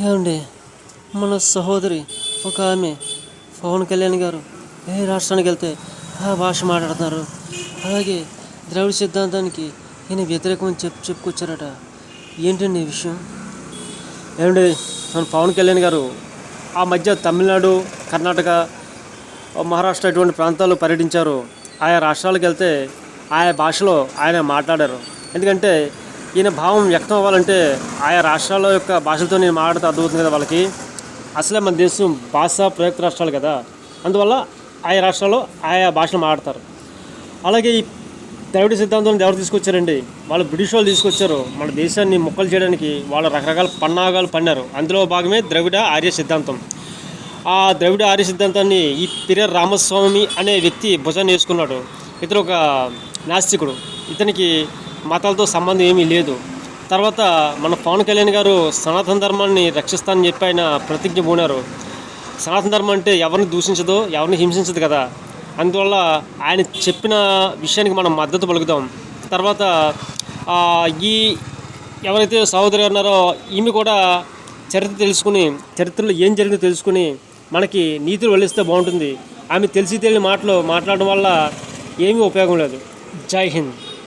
ఏమండి, మన సహోదరి ఒక ఆమె పవన్ కళ్యాణ్ గారు ఏ రాష్ట్రానికి వెళ్తే ఆ భాష మాట్లాడుతున్నారు. అలాగే ద్రవిడ సిద్ధాంతానికి ఈయన వ్యతిరేకమని చెప్పుకొచ్చారట. ఏంటండి ఈ విషయం? ఏమండి, మన పవన్ కళ్యాణ్ గారు ఆ మధ్య తమిళనాడు, కర్ణాటక, మహారాష్ట్ర ఇటువంటి ప్రాంతాల్లో పర్యటించారు. ఆయా రాష్ట్రాలకు వెళ్తే ఆయా భాషలో ఆయన మాట్లాడారు. ఎందుకంటే ఈయన భావం వ్యక్తం అవ్వాలంటే ఆయా రాష్ట్రాల యొక్క భాషలతో నేను మాట్లాడితే అర్థమవుతుంది కదా వాళ్ళకి. అసలే మన దేశం భాషా ప్రయుక్త రాష్ట్రాలు కదా, అందువల్ల ఆయా రాష్ట్రాల్లో ఆయా భాషలు మాట్లాడతారు. అలాగే ఈ ద్రవిడ సిద్ధాంతాన్ని ఎవరు తీసుకొచ్చారండి? వాళ్ళు బ్రిటిష్ వాళ్ళు తీసుకొచ్చారు. మన దేశాన్ని ముక్కలు చేయడానికి వాళ్ళు రకరకాల పన్నాగాలు పన్నారు. అందులో భాగమే ద్రవిడ ఆర్య సిద్ధాంతం. ఆ ద్రవిడ ఆర్య సిద్ధాంతాన్ని ఈ పిరియర్ రామస్వామి అనే వ్యక్తి భుజాన్ని వేసుకున్నాడు. ఇతను ఒక నాస్తికుడు. ఇతనికి మతాలతో సంబంధం ఏమీ లేదు. తర్వాత మన పవన్ కళ్యాణ్ గారు సనాతన ధర్మాన్ని రక్షిస్తానని చెప్పి ఆయన ప్రతిజ్ఞ పూనారు. సనాతన ధర్మం అంటే ఎవరిని దూషించదో, ఎవరిని హింసించదు కదా. అందువల్ల ఆయన చెప్పిన విషయానికి మనం మద్దతు పలుకుతాం. తర్వాత ఈ ఎవరైతే సహోదరి ఉన్నారో ఈమె కూడా చరిత్ర తెలుసుకుని, చరిత్రలో ఏం జరిగిందో తెలుసుకుని మనకి నీతులు వల్లిస్తే బాగుంటుంది. ఆమె తెలిసి తెలియని మాటలు మాట్లాడడం వల్ల ఏమీ ఉపయోగం లేదు. జై హింద్.